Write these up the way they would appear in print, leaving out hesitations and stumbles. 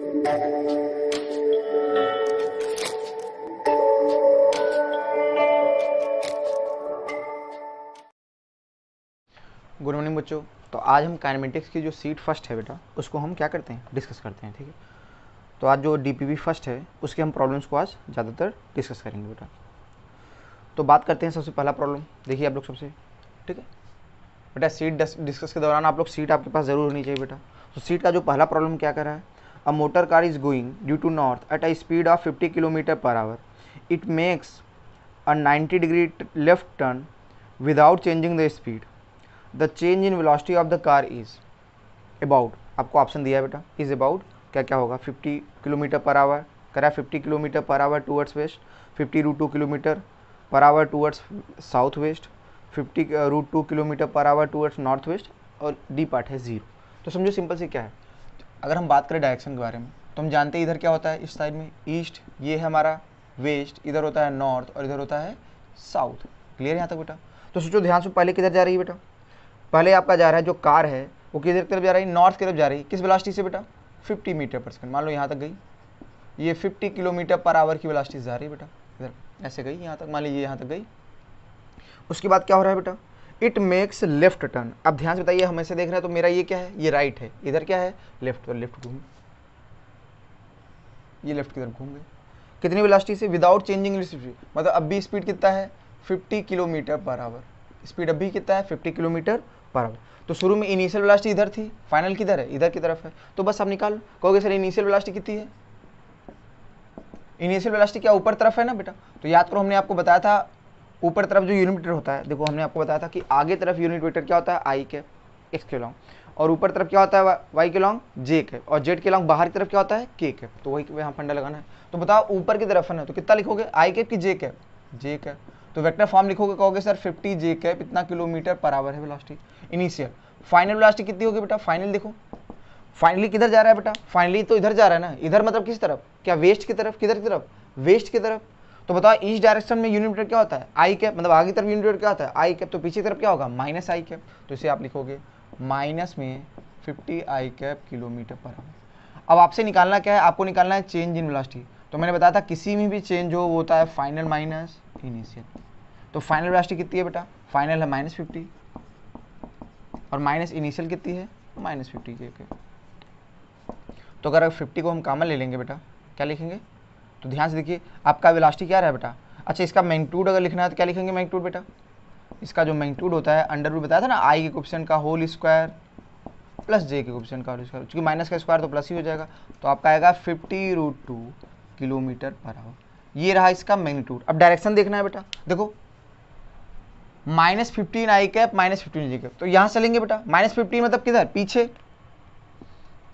Good morning बच्चों। तो आज हम काइनेमेटिक्स की जो सीट फर्स्ट है बेटा, उसको हम क्या करते हैं, डिस्कस करते हैं। ठीक है, तो आज जो डीपीवी फर्स्ट है उसके हम प्रॉब्लम्स को आज ज़्यादातर डिस्कस करेंगे बेटा। तो बात करते हैं सबसे पहला प्रॉब्लम, देखिए आप लोग सबसे। ठीक है बेटा, सीट डिस्कस के दौरान आप लोग सीट आपके पास ज़रूर होनी चाहिए बेटा। तो सीट का जो पहला प्रॉब्लम क्या कर रहा है, a motor car is going due to north at a speed of 50 kilometre per hour. It makes a 90 degree left turn without changing the speed. The change in velocity of the car is about, आपको option दिया है बेटा, is about क्या क्या होगा, 50 kilometre per our करा, 50 kilometre per hour towards west, 50√2 kilometre per hour towards south west, 50√2 kilometre per hour towards north west, और D part है 0। तो समझो सिंपल से क्या है, अगर हम बात करें डायरेक्शन के बारे में तो हम जानते हैं इधर क्या होता है, इस साइड में ईस्ट, ये है हमारा वेस्ट, इधर होता है नॉर्थ और इधर होता है साउथ। क्लियर यहाँ तक बेटा? तो सोचो ध्यान से, पहले किधर जा रही है बेटा, पहले आपका जा रहा है जो कार है वो किधर की तरफ जा रही है, नॉर्थ की तरफ जा रही है। किस वेलोसिटी से बेटा, 50 मीटर पर सेकंड। मान लो यहाँ तक गई, ये 50 किलोमीटर पर आवर की वेलोसिटी जा रही है बेटा, इधर ऐसे गई यहाँ तक, मान लीजिए यहाँ तक गई। उसके बाद क्या हो रहा है बेटा, इट मेक्स लेफ्ट टर्न। अब ध्यान से बताइए, हम ऐसे देख रहे हैं तो मेरा ये क्या है, ये राइट है, इधर क्या है लेफ्ट, तो लेफ्ट घूम, ये लेफ्ट की तरफ घूम गए। कितनी वेलोसिटी से, विदाउट चेंजिंग स्पीड, मतलब अब भी स्पीड कितना है 50 किलोमीटर पर आवर, स्पीड अभी कितना है 50 किलोमीटर पर आवर। तो शुरू में इनिशियल वेलोसिटी इधर थी, फाइनल किधर है, इधर की तरफ है। तो बस आप निकाल, कहोगे सर इनिशियल वेलोसिटी कितनी है, इनिशियल वेलोसिटी क्या ऊपर तरफ है ना बेटा। तो याद करो, हमने आपको बताया था ऊपर तरफ जो यूनिट वेक्टर होता है, देखो हमने आपको बताया था कि आगे तरफ यूनिट वेक्टर क्या होता है, आई कैप एक्स के लॉन्ग, और ऊपर तरफ क्या होता है वाई के लॉन्ग जे कैप, और जेड के लॉन्ग बाहर की तरफ क्या होता है के कैप। तो वही यहाँ फंडा लगाना है। तो बताओ ऊपर की तरफ है ना, तो कितना लिखोगे, आई कैप की जे कैप, जे कैप। तो वेक्टर फॉर्म लिखोगे, कहोगे सर 50 जे कैप इतना किलोमीटर पर आवर है वेलोसिटी इनिशियल। फाइनल वेलोसिटी कितनी होगी बेटा, फाइनल देखो, फाइनली किधर जा रहा है बेटा, फाइनली तो इधर जा रहा है ना, इधर मतलब किस तरफ, क्या वेस्ट की तरफ, किधर की तरफ, वेस्ट की तरफ। तो बताओ ईस्ट डायरेक्शन में यूनिट वेक्टर क्या होता है, आई कैप, मतलब आगे तरफ यूनिट वेक्टर क्या होता है, आई कैप। तो पीछे तरफ क्या होगा, माइनस आई कैप। तो इसे आप लिखोगे माइनस में 50 आई कैप किलोमीटर पर आवर। अब आपसे निकालना क्या है, आपको निकालना है चेंज इन वेलोसिटी। तो मैंने बताया था किसी में भी चेंज हो वो होता है फाइनल माइनस इनिशियल। तो फाइनल वेलोसिटी कितनी है बेटा, फाइनल है -50 और माइनस इनिशियल कितनी है -50 जे कैप। तो अगर 50 को हम कॉमन ले लेंगे बेटा, क्या लिखेंगे, तो ध्यान से देखिए आपका वेलोसिटी क्या रहा है बेटा। अच्छा, इसका मैग्नीट्यूड अगर लिखना है तो क्या लिखेंगे मैग्नीट्यूड बेटा, इसका जो मैग्नीट्यूड होता है अंडर रूट बताया था ना, आई के कोएफिशिएंट का होल स्क्वायर प्लस जे के कोएफिशिएंट का होल स्क्वायर, क्योंकि माइनस का स्क्वायर तो प्लस ही हो जाएगा। तो आपका आएगा 50√2 किलोमीटर पर आवर। ये रहा इसका मैग्नीट्यूड। अब डायरेक्शन देखना है बेटा, देखो -15 आई कैप -15 जे कैप, तो यहाँ चलेंगे बेटा। -15 मतलब किधर, पीछे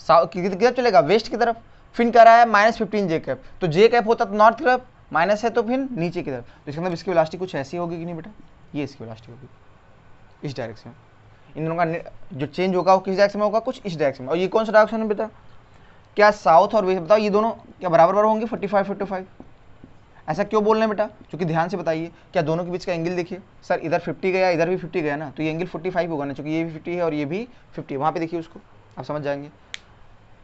किधर चलेगा, वेस्ट की तरफ। फिर कह रहा है -15 जे कैप, तो जे कैप होता तो नॉर्थ की तरफ, माइनस है तो फिर नीचे की तरफ। तो इसका मतलब इसकी वेलोसिटी कुछ ऐसी होगी कि नहीं बेटा, ये इसकी वेलोसिटी होगी इस डायरेक्शन में। इन दोनों का जो चेंज होगा वो किस डायरेक्शन में होगा, कुछ इस डायरेक्शन में। और ये कौन सा डायरेक्शन है बेटा, क्या साउथ और वेस्ट, बताओ ये दोनों क्या बराबर बराबर होंगे 45-55। ऐसा क्यों बोल रहे हैं बेटा, क्योंकि ध्यान से बताइए, क्या दोनों के बीच का एंगल देखिए, सर इधर 50 गया इधर भी 50 गया ना, तो ये एंगल 45 होगा ना, क्योंकि ये भी 50 है और ये भी 50 है। वहाँ पे देखिए उसको, आप समझ जाएंगे।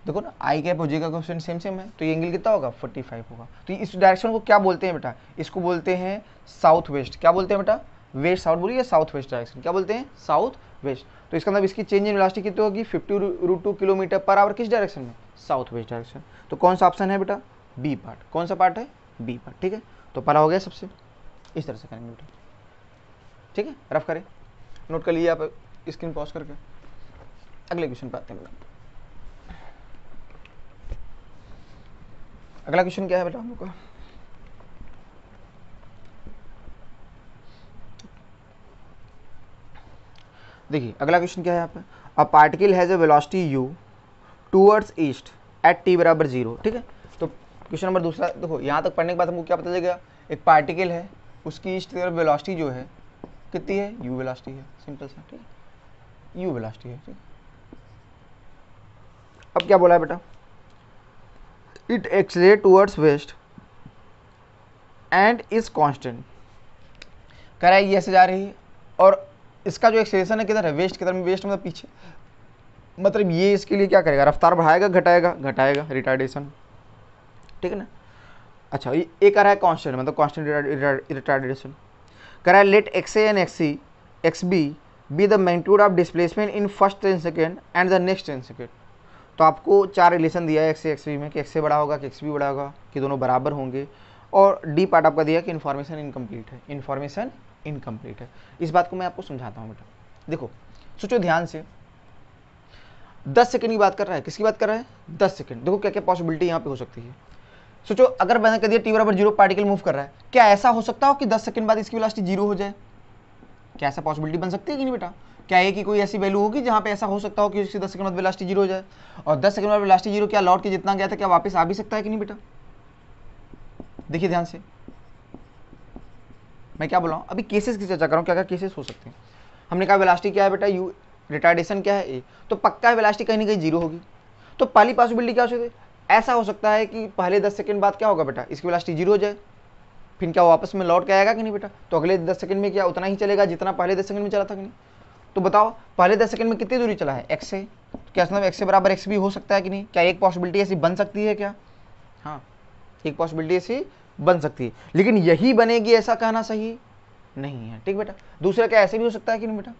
देखो ना, आई कैप और जे का कोएफिशिएंट सेम सेम है, तो ये एंगल कितना होगा 45 होगा। तो इस डायरेक्शन को क्या बोलते हैं बेटा, इसको बोलते हैं साउथ वेस्ट। क्या बोलते हैं बेटा, वेस्ट साउथ बोलिए, साउथ वेस्ट डायरेक्शन क्या बोलते हैं, साउथ वेस्ट। तो इसका मतलब इसकी चेंज इन वेलोसिटी कितनी होगी, 50√2 किलोमीटर पर आवर, किस डायरेक्शन में, साउथ वेस्ट डायरेक्शन। तो कौन सा ऑप्शन है बेटा, बी पार्ट। कौन सा पार्ट है, बी पार्ट। ठीक है, तो पहला हो गया सबसे, इस तरह से करेंगे बेटा। ठीक है, रफ करें, नोट कर लीजिए आप स्क्रीन पॉज करके। अगले क्वेश्चन पे आते हैं बेटा। अगला क्वेश्चन क्या है बेटा हम लोग का, देखिए अगला क्वेश्चन क्या है यहाँ पे, a particle has a velocity u towards east eight t बराबर 0। ठीक है, तो क्वेश्चन नंबर दूसरा देखो, यहाँ तक पढ़ने के बाद हमको क्या पता चलेगा, एक पार्टिकल है उसकी ईस्ट की तरफ वेलोसिटी जो है कितनी है, u वेलोसिटी है, सिंपल सा। ठीक है, u वेलोसिटी है। ठीक, अब क्या बोला है बेटा, it accelerate towards west and is constant. कह रहा है ये ऐसे जा रही है और इसका जो एक्सेलरेशन है किधर है, वेस्ट की तरफ। वेस्ट मतलब पीछे, मतलब ये इसके लिए क्या करेगा, रफ्तार बढ़ाएगा घटाएगा, घटाएगा, रिटार्डेशन, ठीक है ना। अच्छा ये कह रहा है कांस्टेंट, मतलब कांस्टेंट रिटार्डेशन। कह रहा है let x A and x B the magnitude of displacement in first 10 second and the next 10 second. तो आपको 4 रिलेशन दिया है एक्स ए एक्स बी में कि एक्स ए बड़ा होगा कि एक्स बी बड़ा होगा कि दोनों बराबर होंगे, और डी पार्ट आपका दिया कि इन्फॉर्मेशन इनकम्प्लीट है, इन्फॉर्मेशन इनकम्प्लीट है। इस बात को मैं आपको समझाता हूँ बेटा। देखो सोचो ध्यान से, 10 सेकंड की बात कर रहा है, किसकी बात कर रहा है, 10 सेकंड। देखो क्या क्या पॉसिबिलिटी यहाँ पे हो सकती है। सोचो अगर मैंने कह दिया टी बराबर 0 पार्टिकल मूव कर रहा है, क्या ऐसा हो सकता हो कि 10 सेकंड बाद इसकी वेलोसिटी 0 हो जाए? क्या ऐसा पॉसिबिलिटी बन सकती है कि नहीं बेटा? क्या है कि कोई ऐसी वैल्यू होगी जहाँ पे ऐसा हो सकता हो कि इसकी 10 सेकंड बाद वेलोसिटी 0 हो जाए? और 10 सेकंड बाद वेलोसिटी 0 क्या लौट के जितना गया था क्या वापस आ भी सकता है कि नहीं बेटा? देखिए ध्यान से, मैं क्या बोल रहा हूँ, अभी केसेस की चर्चा कर रहा हूँ, क्या क्या केसेस हो सकते हैं। हमने कहा वेलोसिटी क्या है बेटा, यू, रिटार्डेशन क्या है ए, तो पक्का है वेलोसिटी कहीं ना कहीं 0 होगी। तो पहली पॉसिबिलिटी क्या हो सकती है, ऐसा हो सकता है कि पहले 10 सेकंड बाद क्या होगा बेटा, इसकी वेलोसिटी 0 हो जाए, फिर क्या वापस में लौट के आएगा कि नहीं बेटा? तो अगले 10 सेकंड में क्या उतना ही चलेगा जितना पहले 10 सेकंड में चला था कि नहीं? तो बताओ पहले 10 सेकंड में कितनी दूरी चला है, एक्स से, क्या मतलब एक्स से बराबर एक्स भी हो सकता है कि नहीं? क्या एक पॉसिबिलिटी ऐसी बन सकती है क्या? हाँ, एक पॉसिबिलिटी ऐसी बन सकती है, लेकिन यही बनेगी ऐसा कहना सही नहीं है, ठीक बेटा। दूसरा क्या ऐसे भी हो सकता है कि नहीं बेटा,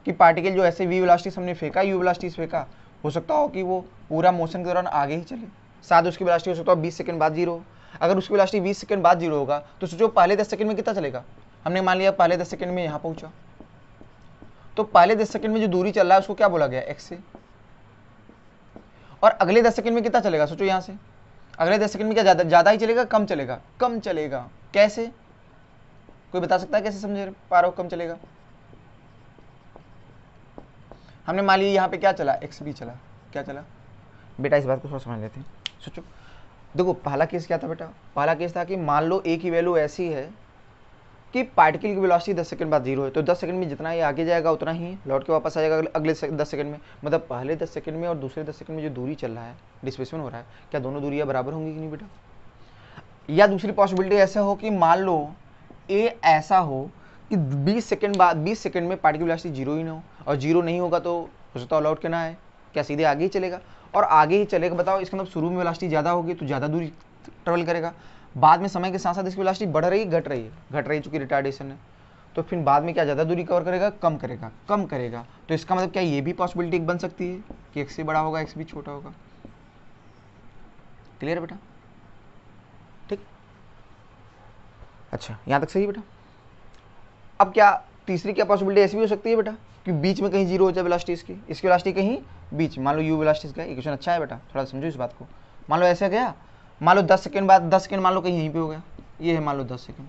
कि पार्टिकल जो ऐसे वी वेलोसिटी हमने फेंका, यू वेलोसिटी फेंका, हो सकता हो कि वो पूरा मोशन के दौरान आगे ही चले, शायद उसकी वेलोसिटी हो सकता है 20 सेकंड बाद 0। अगर उसकी वेलोसिटी 20 सेकंड बाद 0 होगा तो सोचो पहले 10 सेकंड में कितना चलेगा। हमने मान लिया पहले 10 सेकंड में यहाँ पहुंचा, तो पहले 10 सेकंड में जो दूरी चल रहा है उसको क्या बोला गया, एक्स से। और अगले 10 सेकंड में कितना चलेगा, सोचो यहाँ से अगले 10 सेकंड में क्या ज्यादा ही चलेगा, कम चलेगा? कम चलेगा। कैसे, कोई बता सकता है कैसे समझ पा रहा हो कम चलेगा? हमने मान लिया यहाँ पे क्या चला, एक्स भी चला, क्या चला बेटा, इस बात को थोड़ा समझ लेते हैं। सोचो देखो पहला केस क्या था बेटा, पहला केस था कि मान लो ए की वैल्यू ऐसी है कि पार्टिकल की वेलोसिटी 10 सेकंड बाद 0 है, तो 10 सेकंड में जितना ही आगे जाएगा उतना ही लौट के वापस आ जाएगा अगले 10 सेकंड में। मतलब पहले 10 सेकंड में और दूसरे 10 सेकंड में जो दूरी चल रहा है, डिस्प्लेसमेंट हो रहा है, क्या दोनों दूरियां बराबर होंगी कि नहीं बेटा? या दूसरी पॉसिबिलिटी ऐसा हो कि मान लो ए ऐसा हो कि 20 सेकंड में पार्टिकल वेलोसिटी 0 ही ना हो, और 0 नहीं होगा तो हो सकता है लौट के ना आए, क्या सीधे आगे ही चलेगा? और आगे ही चलेगा, बताओ इसका मतलब शुरू में वेलोसिटी ज़्यादा होगी तो ज़्यादा दूरी ट्रेवल करेगा, बाद में समय के साथ साथ इसकी वेलोसिटी बढ़ रही घट रही है चूंकि रिटार्डेशन है, तो फिर बाद में क्या ज़्यादा दूरी कवर करेगा, कम करेगा, कम करेगा। तो इसका मतलब क्या ये भी पॉसिबिलिटी बन सकती है कि एक्स से बड़ा होगा एक्स भी छोटा होगा। क्लियर बेटा, ठीक। अच्छा यहाँ तक सही बेटा। अब क्या तीसरी क्या पॉसिबिलिटी ऐसी भी हो सकती है बेटा कि बीच में कहीं 0 हो जाए वेलोसिटी इसकी वेलोसिटी कहीं बीच, मान लो यू वेलोसिटी का इक्वेशन अच्छा है बेटा, थोड़ा समझो इस बात को। मान लो ऐसा गया, मान लो 10 सेकंड बाद 10 सेकंड मान लो कहीं यहीं पे हो गया, ये है मान लो 10 सेकंड,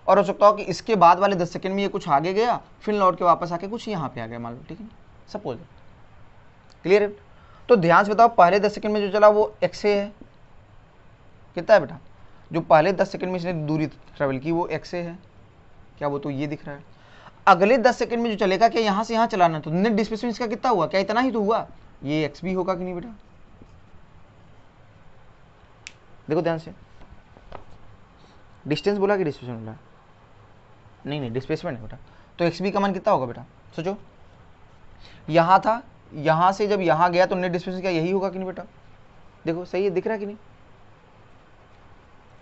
और हो सकता हो कि इसके बाद वाले 10 सेकंड में ये कुछ आगे गया, फिर लौट के वापस आके कुछ यहाँ पे आ गया मान लो, ठीक है सपोज। क्लियर है? तो ध्यान से बताओ पहले 10 सेकंड में जो चला वो एक्स है, कितना है बेटा, जो पहले 10 सेकंड में इसने दूरी ट्रेवल की वो एक्स है, क्या वो तो ये दिख रहा है। अगले 10 सेकंड में जो चलेगा क्या यहाँ से यहाँ चलाना, तो नेट डिस्प्लेसमेंट इसका कितना हुआ, क्या इतना ही तो हुआ, ये एक्स भी होगा कि नहीं बेटा? देखो ध्यान से, डिस्टेंस बोला कि डिस्प्लेसमेंट बोला, नहीं डिस्प्लेसमेंट है बेटा, तो एक्स बी का मान कितना होगा बेटा? सोचो यहाँ था, यहाँ से जब यहाँ गया तो नेट डिस्प्लेसमेंट क्या यही होगा कि नहीं बेटा? देखो सही है, दिख रहा है कि नहीं?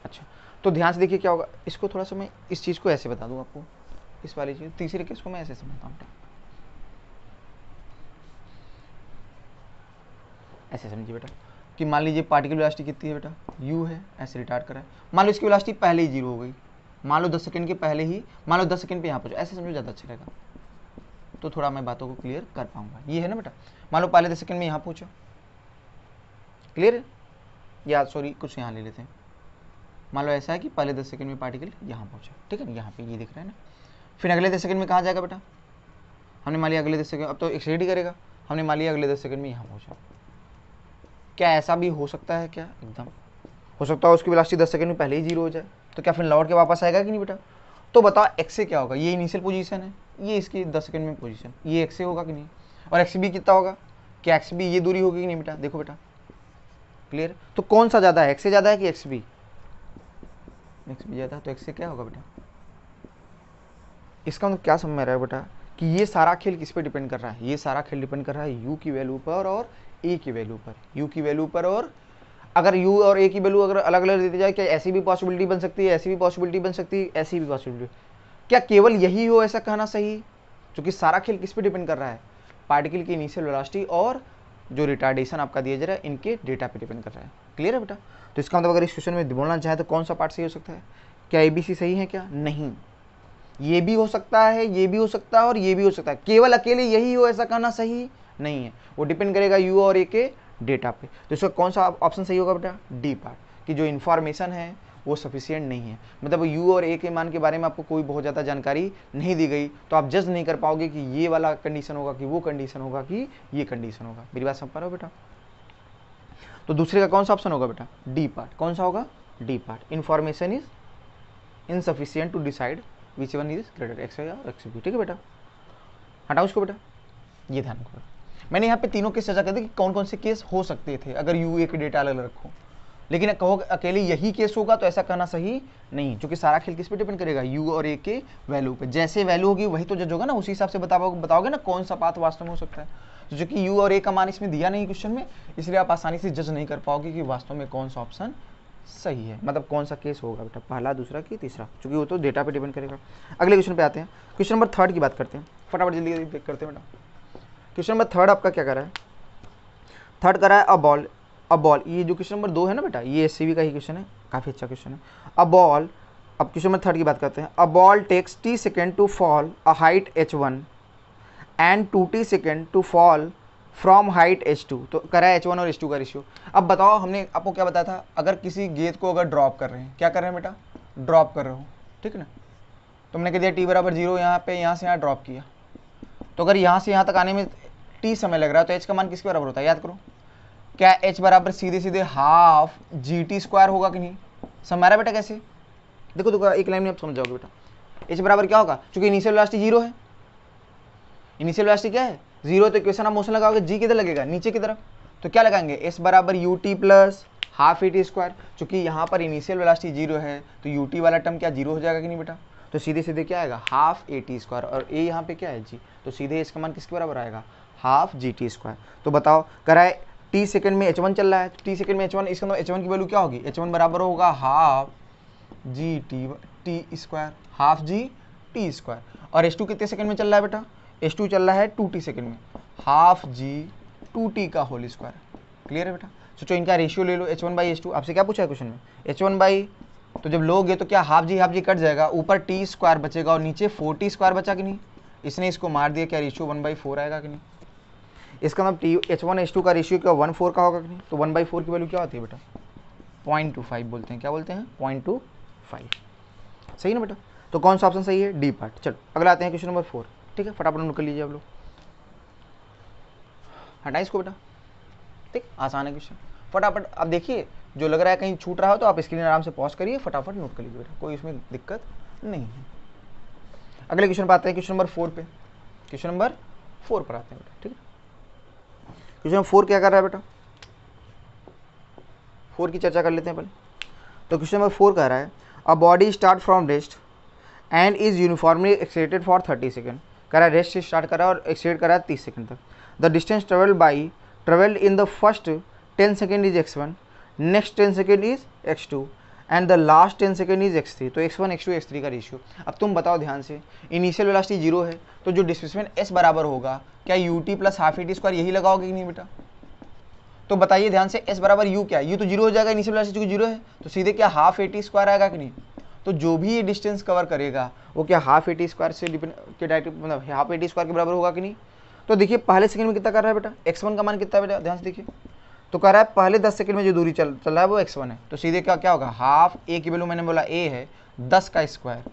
अच्छा तो ध्यान से देखिए क्या होगा, इसको थोड़ा सा मैं इस चीज़ को ऐसे बता दूँ आपको, इस वाली चीज़ तीसरे केस को मैं ऐसे समझता हूँ, ऐसे समझिए बेटा कि मान लीजिए पार्टिकल वेलोसिटी कितनी है बेटा, u है, ऐसे रिटार्ड करा है, मान लो इसकी वेलोसिटी पहले ही 0 हो गई, मान लो 10 सेकंड के पहले ही, मान लो 10 सेकंड पे यहाँ पहुँचो, ऐसे समझो ज़्यादा अच्छा रहेगा, तो थोड़ा मैं बातों को क्लियर कर पाऊंगा। ये है ना बेटा, मान लो पहले 10 सेकंड में यहाँ पहुँचो, क्लियर है? या सॉरी कुछ यहाँ ले लेते हैं, मान लो ऐसा है कि पहले 10 सेकंड में पार्टिकल यहाँ पहुँचा, ठीक है ना, यहाँ पे ये दिख रहा है ना, फिर अगले 10 सेकंड में कहाँ जाएगा बेटा, हमने मान लिया अगले 10 सेकंड, अब तो एक्सीड ही करेगा, हमने मान लिया अगले 10 सेकंड में यहाँ पहुँचा। क्या ऐसा भी हो सकता है क्या? एकदम हो सकता है उसकी वेलोसिटी 10 सेकंड में पहले ही 0 हो जाए, तो क्या फिर लौट के वापस आएगा कि नहीं बेटा? तो बताओ एक्स से क्या होगा, ये इनिशियल पोजीशन है, ये इसकी 10 सेकंड में पोजीशन, ये एक्स से होगा कि नहीं? और एक्स बी कितना होगा, क्या एक्स बी ये दूरी होगी कि नहीं बेटा? देखो बेटा क्लियर, तो कौन सा ज़्यादा है, एक्स से ज़्यादा है कि एक्स बी? एक्स बी ज़्यादा, तो एक्स से क्या होगा बेटा? इसका मतलब क्या समझ में आ रहा है बेटा कि ये सारा खेल किस पे डिपेंड कर रहा है, ये सारा खेल डिपेंड कर रहा है u की वैल्यू पर और a की वैल्यू पर, u की वैल्यू पर। और अगर u और a की वैल्यू अगर अलग अलग देती जाए, क्या ऐसी भी पॉसिबिलिटी बन सकती है, ऐसी भी पॉसिबिलिटी बन सकती है, ऐसी भी पॉसिबिलिटी, क्या केवल यही हो ऐसा कहना सही? क्योंकि सारा खेल किस पे डिपेंड कर रहा है, पार्टिकल की इनिशियल वेलोसिटी और जो रिटार्डेशन आपका दिया जा रहा है इनके डेटा पे डिपेंड कर रहा है। क्लियर है बेटा? तो इसका मतलब अगर इस क्वेश्चन में बोलना चाहे तो कौन सा पार्ट सही हो सकता है? क्या ABC सही है? क्या नहीं, ये भी हो सकता है, ये भी हो सकता है और ये भी हो सकता है, केवल अकेले यही हो ऐसा कहना सही नहीं है। वो डिपेंड करेगा u और a के डेटा पे। तो इसका कौन सा ऑप्शन सही होगा बेटा? डी पार्ट, कि जो इन्फॉर्मेशन है वो सफिशियंट नहीं है, मतलब u और a के मान के बारे में आपको कोई बहुत ज़्यादा जानकारी नहीं दी गई, तो आप जज नहीं कर पाओगे कि ये वाला कंडीशन होगा कि वो कंडीशन होगा कि ये कंडीशन होगा। मेरी बात समझ पा रहे हो बेटा? तो दूसरे का कौन सा ऑप्शन होगा बेटा? D part. कौन सा होगा? D part. Information is insufficient to decide which one is greater, x या एक्स बी। ठीक है बेटा, हटाओ इसको बेटा, ये ध्यान रखो। मैंने यहाँ पे तीनों केस चर्चा कर दी कि कौन कौन से केस हो सकते थे अगर यू ए के डेटा अलग अलग रखो, लेकिन कहो अकेले यही केस होगा तो ऐसा कहना सही नहीं, क्योंकि सारा खेल किस पे डिपेंड करेगा? यू और ए के वैल्यू पे। जैसे वैल्यू होगी वही तो जज होगा ना, उसी हिसाब से बताओगे ना कौन सा पाथ वास्तव में हो सकता है। तो जो कि यू और ए का मान इसमें दिया नहीं क्वेश्चन में, इसलिए आप आसानी से जज नहीं कर पाओगे कि वास्तव में कौन सा ऑप्शन सही है, मतलब कौन सा केस होगा बेटा, पहला, दूसरा कि तीसरा, क्योंकि वो तो डेटा पे डिपेंड करेगा। अगले क्वेश्चन पे आते हैं, क्वेश्चन नंबर 3 की बात करते हैं, फटाफट जल्दी करते हैं बेटा। क्वेश्चन नंबर 3 आपका क्या कर रहा है? 3 कर रहा है अ बॉल, ये जो क्वेश्चन नंबर 2 है ना बेटा, ये SCV का ही क्वेश्चन है, काफ़ी अच्छा क्वेश्चन है। अ बॉल, अब क्वेश्चन नंबर 3 की बात करते हैं। A ball takes t second to fall a height h1 and 2t second to fall from height h2। तो करा है h1 और h2 का रेशियो। अब बताओ, हमने आपको क्या बताया था, अगर किसी गेंद को अगर ड्रॉप कर रहे हैं, क्या कर रहे हैं बेटा? ड्रॉप कर रहे हो, ठीक है ना। तुमने कह दिया t बराबर 0, यहाँ पे यहाँ से यहाँ ड्रॉप किया, तो अगर यहाँ से यहाँ तक आने में t समय लग रहा है तो h का मान किसके बराबर होता है? याद करो, क्या h बराबर सीधे सीधे हाफ gt स्क्वायर होगा कि नहीं? समझ आ रहा है बेटा कैसे? देखो एक लाइन में आप समझ जाओगे बेटा। h बराबर क्या होगा? क्योंकि इनिशियल वेलोसिटी 0 है, इनिशियल वेलोसिटी क्या है? 0, तो इक्वेशन आप मोशन लगाओगे, g किधर लगेगा? नीचे की तरफ, तो क्या लगाएंगे? s बराबर ut plus half A T square. चूंकि यहाँ पर इनिशियल वेलोसिटी 0 है तो ut वाला टर्म क्या 0 हो जाएगा कि नहीं बेटा? तो सीधे सीधे क्या आएगा? हाफ ए टी स्क्वायर, और a यहाँ पे क्या है? g, तो सीधे इसका मान किसके बराबर आएगा? Half G T square. तो बताओ, कराए t सेकंड में h1 चल रहा है, t सेकंड में h1, इसका मतलब h1 की वैल्यू क्या होगी? h1 बराबर होगा half G T square, half G T square. और h2 कितने सेकंड में चल रहा है बेटा? h2 चल रहा है 2t सेकंड में, हाफ जी 2t का होल स्क्वायर। क्लियर है बेटा? सोचो इनका रेशियो ले लो, h1 बाई h2। आपसे क्या पूछा है क्वेश्चन में? h1 बाई, तो जब लोगे तो क्या हाफ जी कट जाएगा, ऊपर t स्क्वायर बचेगा और नीचे 4t स्क्वायर बचा कि नहीं? इसने इसको मार दिया, क्या रेशियो 1/4 आएगा कि नहीं? इसका मतलब h1 h2 का रेशियो क्या 1/4 का होगा कि नहीं? तो 1/4 की वैल्यू क्या होती है बेटा? 0.25 बोलते हैं। क्या बोलते हैं? 0.25। सही ना बेटा? तो कौन सा ऑप्शन सही है? D part. चलो अगला आते हैं क्वेश्चन नंबर 4। ठीक है, फटाफट नोट कर लीजिए आप लोग, हटाइए इसको बेटा। ठीक, आसान है क्वेश्चन, फटाफट। अब देखिए, जो लग रहा है कहीं छूट रहा हो तो आप स्क्रीन आराम से पॉज करिए, फटाफट नोट कर लीजिए बेटा, कोई इसमें दिक्कत नहीं है। अगले क्वेश्चन पर आते हैं, क्वेश्चन नंबर 4 पे। क्वेश्चन नंबर 4 पर आते हैं बेटा। ठीक है, क्वेश्चन नंबर 4 क्या कर रहा है बेटा? 4 की चर्चा कर लेते हैं पहले। तो क्वेश्चन नंबर 4 कह रहा है, a body start from rest and is uniformly accelerated for 30 second. कह रहा है रेस्ट से स्टार्ट कर रहा है और एक्सेलेरेट कर रहा है 30 सेकंड तक। The distance travelled in the first 10 second is x1, next 10 second is x2 and the last 10 second is x3। तो x1 x2 x3 का रेशियो। अब तुम बताओ ध्यान से, इनिशियल वेलोसिटी 0 है तो जो डिस्प्लेसमेंट s बराबर होगा, क्या ut plus half A T square यही लगाओगे कि नहीं बेटा? तो बताइए ध्यान से, s बराबर u क्या है? u तो 0 हो जाएगा, इनिशियल वेलोसिटी 0 है, तो सीधे क्या हाफ ए टी स्क्वायर आएगा कि नहीं? तो जो भी ये डिस्टेंस कवर करेगा वो क्या हाफ ए टी स्क्वायर से डिपेंड के डायरेक्ट, मतलब हाफ ए टी स्क्वायर के बराबर होगा कि नहीं? तो देखिए पहले सेकंड में कितना कर रहा है बेटा? x1 का मान कितना है बेटा? ध्यान से देखिए, तो कह रहा है पहले 10 सेकंड में जो दूरी चल रहा है वो x1 है, तो सीधे क्या होगा? हाफ a की वैल्यू मैंने बोला a है 10 का स्क्वायर,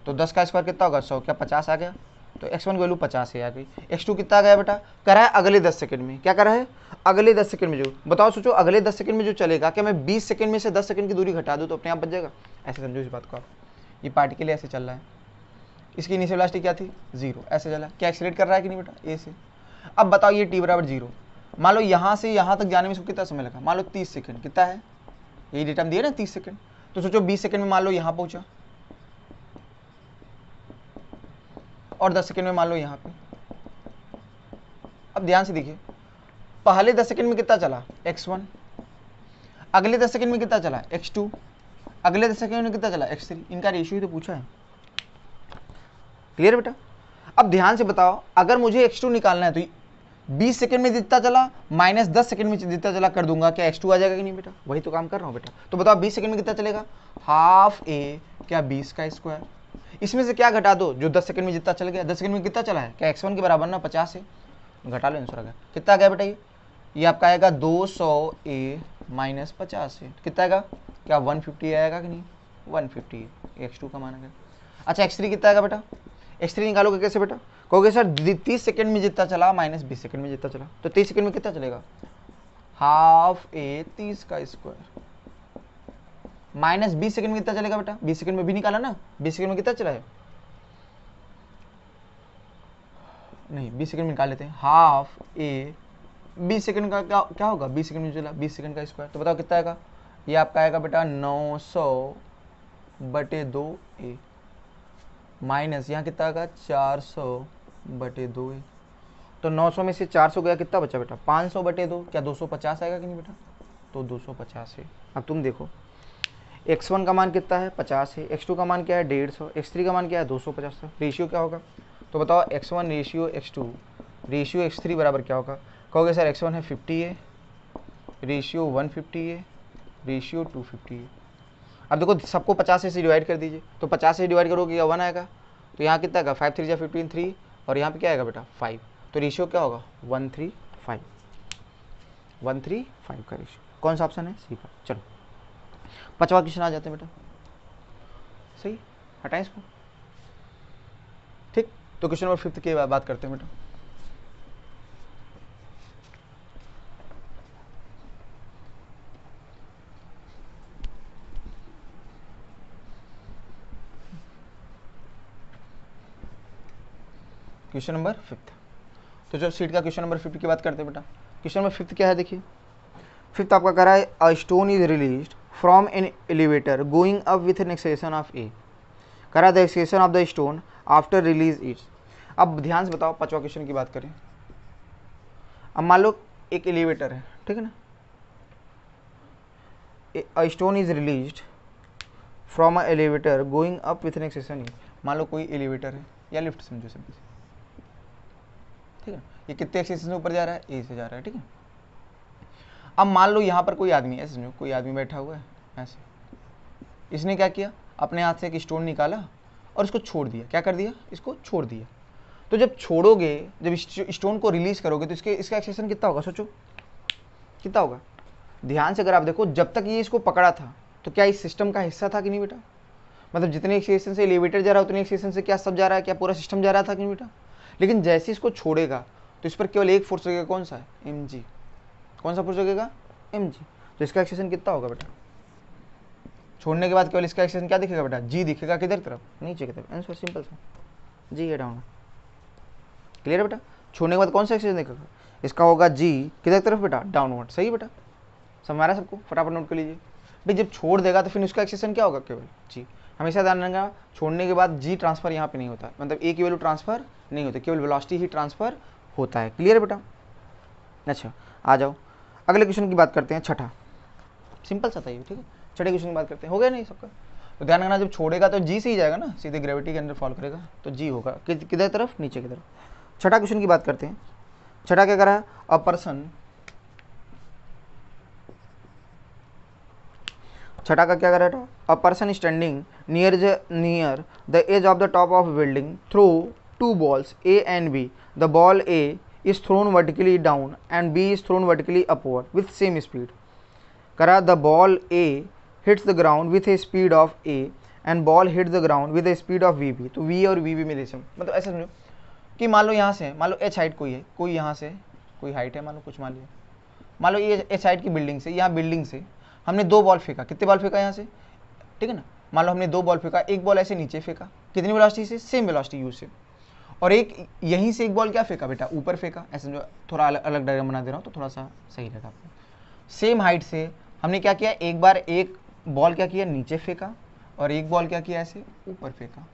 तो 10 का स्क्वायर कितना होगा? 100, क्या 50 आ गया? तो x1 की वैल्यू 50 है आ गई। x2 कितना आ गया बेटा? कर रहा है अगले 10 सेकंड में, क्या कर रहा है? अगले 10 सेकंड में जो, बताओ सोचो, अगले 10 सेकंड में जो चलेगा, क्या मैं 20 सेकंड में से 10 सेकंड की दूरी घटा दूँ तो अपने आप बच जाएगा? ऐसे समझो इस बात को आप, ये पार्टिकल ऐसे चल रहा है, इसकी इनिशियल वेलोसिटी क्या थी? 0, ऐसे चला, क्या एक्सीलरेट कर रहा है कि नहीं बेटा? ए से। अब बताओ ये t बराबर 0, मान लो यहाँ से यहाँ तक जाने में इसको कितना समय लगा? मान लो 30 सेकंड, कितना है? यही डेटा हम दिए ना 30 सेकंड, तो सोचो 20 सेकंड में मान लो यहाँ पहुँचा, और 10 सेकंड में मान लो यहाँ पे। अब ध्यान से देखिए, पहले 10 सेकंड में कितना चला x1, अगले 10 सेकंड में कितना चला x2, अगले 10 सेकंड में कितना चला x3। इनका रेशियो ही तो पूछा है। क्लियर बेटा? अब ध्यान से बताओ, अगर मुझे x2 निकालना है तो 20 सेकंड में जितना चला माइनस 10 सेकंड में जितना चला कर दूंगा, क्या x2 आ जाएगा कि नहीं बेटा? वही तो काम कर रहा हूं बेटा। तो बताओ 20 सेकंड में कितना चलेगा, हाफ a क्या 20 का स्क्वायर। इसमें से क्या घटा दो, जो 10 सेकंड में जितना चल गया। 10 सेकंड में कितना चला है, क्या x1 के बराबर ना 50 है, घटा लो आंसर आ गया। कितना आ गया बेटा? ये आपका आएगा 200a माइनस 50 है, कितना आएगा, क्या 150 आएगा कि नहीं, 150 x2 का मान आ गया। अच्छा x3 कितना आएगा बेटा? x3 निकालोगे कैसे बेटा? कहोगे सर 30 सेकंड में जितना चला माइनस 20 सेकंड में जितना चला, तो 30 सेकंड में कितना चलेगा, हाफ a 30 का स्क्वायर माइनस 20 सेकंड में कितना चलेगा बेटा? 20 सेकंड में भी निकाला ना, 20 सेकंड में कितना चला है, नहीं 20 सेकंड में निकाल लेते हैं। हाफ a 20 सेकंड का क्या होगा, 20 सेकंड में चला 20 सेकंड का स्क्वायर, तो बताओ कितना आएगा, ये आपका आएगा बेटा 900/2a माइनस यहाँ कितना आएगा 400/2a। तो 900 में से 400 गया, कितना बचा बेटा 500/2, क्या 250 आएगा कि नहीं बेटा? तो 250 है। अब तुम देखो x1 का मान कितना है 50 है, x2 का मान क्या है 150, x3 का मान क्या है 250। रेशियो क्या होगा, तो बताओ x1 ratio x2 ratio x3 बराबर क्या होगा? कहोगे सर x1 है 50 है, रेशियो 150 है, रेशियो 250 है। अब देखो सबको 50 से डिवाइड कर दीजिए, तो 50 से डिवाइड करोगे या 1 आएगा, तो यहाँ कितना आएगा 5 3 जा 15 3, और यहाँ पे क्या आएगा बेटा 5, तो रेशियो क्या होगा 135, 135 का रेशियो। कौन सा ऑप्शन है, सी का। चलो 5वां क्वेश्चन आ जाते हैं बेटा, सही हटाएं इसको, ठीक। तो क्वेश्चन नंबर 5 की बात करते हैं बेटा। क्वेश्चन नंबर 5, तो जब सीट का क्वेश्चन नंबर 5 की बात करते हैं बेटा। क्वेश्चन नंबर 5 क्या है, देखिए 5 आपका कह रहा है a stone is released from an elevator going up with an acceleration of a, कह रहा है the acceleration of the stone after release it's. अब ध्यान से बताओ 5वां क्वेश्चन की बात करें। अब मान लो एक एलिवेटर है, ठीक है ना, a stone is released from a elevator going up with an acceleration a. मान लो कोई एलिवेटर है या लिफ्ट समझो सब, ठीक है, ये कितने एक्सेलेरेशन से ऊपर जा रहा है, ए से जा रहा है, ठीक है। अब मान लो यहाँ पर कोई आदमी है, समझो कोई आदमी बैठा हुआ है ऐसे, इसने क्या किया, अपने हाथ से एक स्टोन निकाला और इसको छोड़ दिया। क्या कर दिया, इसको छोड़ दिया। तो जब छोड़ोगे, जब स्टोन को रिलीज करोगे तो इसका एक्सेलेरेशन कितना होगा, सोचो कितना होगा। ध्यान से अगर आप देखो, जब तक ये इसको पकड़ा था तो क्या इस सिस्टम का हिस्सा था कि नहीं बेटा? मतलब जितने एक्सेलेरेशन से एलिवेटर जा रहा है उतने एक्सेलेरेशन से क्या सब जा रहा है, क्या पूरा सिस्टम जा रहा था कि नहीं बेटा? लेकिन जैसे इसको छोड़ेगा तो इस पर केवल एक फोर्स लगेगा, कौन सा है, mg। कौन सा फोर्स लगेगा, mg। तो इसका एक्सेलेरेशन कितना होगा बेटा? छोड़ने के बाद केवल इसका एक्सेलेरेशन क्या दिखेगा बेटा, g दिखेगा। किधर तरफ, नीचे की तरफ। आंसर सिंपल सा, g है डाउन। क्लियर है बेटा? छोड़ने के बाद कौन सा एक्सेलेरेशन दिखेगा, इसका होगा g किधर तरफ बेटा, डाउनवर्ड। सही बेटा, समझ आ रहा है सबको, फटाफट नोट कर लीजिए भाई। जब छोड़ देगा तो फिर उसका एक्सेलेरेशन क्या होगा, केवल g। हमेशा ध्यान रखना, छोड़ने के बाद g ट्रांसफर यहाँ पे नहीं होता, मतलब a की वैल्यू ट्रांसफर नहीं होती, केवल वेलोसिटी ही ट्रांसफर होता है। क्लियर है बेटा? अच्छा आ जाओ अगले क्वेश्चन की बात करते हैं, छठा। सिंपल सा था ये, ठीक है। छठे क्वेश्चन की बात करते हैं, हो गया नहीं सबका? तो ध्यान रखना, जब छोड़ेगा तो जी से ही जाएगा ना, सीधे ग्रेविटी के अंदर फॉल करेगा, तो जी होगा किधर तरफ, नीचे की तरफ। छठा क्वेश्चन की बात करते हैं। छठा क्या कर रहा है, अ पर्सन, छठा का क्या कर रहा है, a person standing near the edge of the top of building throw 2 balls A and B. The ball A is thrown vertically down and B is thrown vertically upward with same speed. करा the ball A hits the ground with a speed of A and ball hits the ground with a speed of VB. तो V और VB में relation, मतलब ऐसा समझो कि मान लो यहाँ से, मान लो h हाइट कोई है, कोई यहाँ से कोई हाइट है, मान लो कुछ, मान लो ये h हाइट की बिल्डिंग से, यहाँ बिल्डिंग से हमने 2 बॉल फेंका। कितने बॉल फेंका यहाँ से, ठीक है ना। मान लो हमने 2 बॉल फेंका, एक बॉल ऐसे नीचे फेंका, कितनी वेलोसिटी से, सेम वेलोसिटी u से, और एक यहीं से एक बॉल क्या फेंका बेटा, ऊपर फेंका। ऐसे जो थोड़ा अलग डायग्राम बना दे रहा हूँ तो थोड़ा सा सही रहेगा आपको। सेम हाइट से हमने क्या किया, एक बार एक बॉल क्या किया, नीचे फेंका, और एक बॉल क्या किया, ऐसे ऊपर फेंका।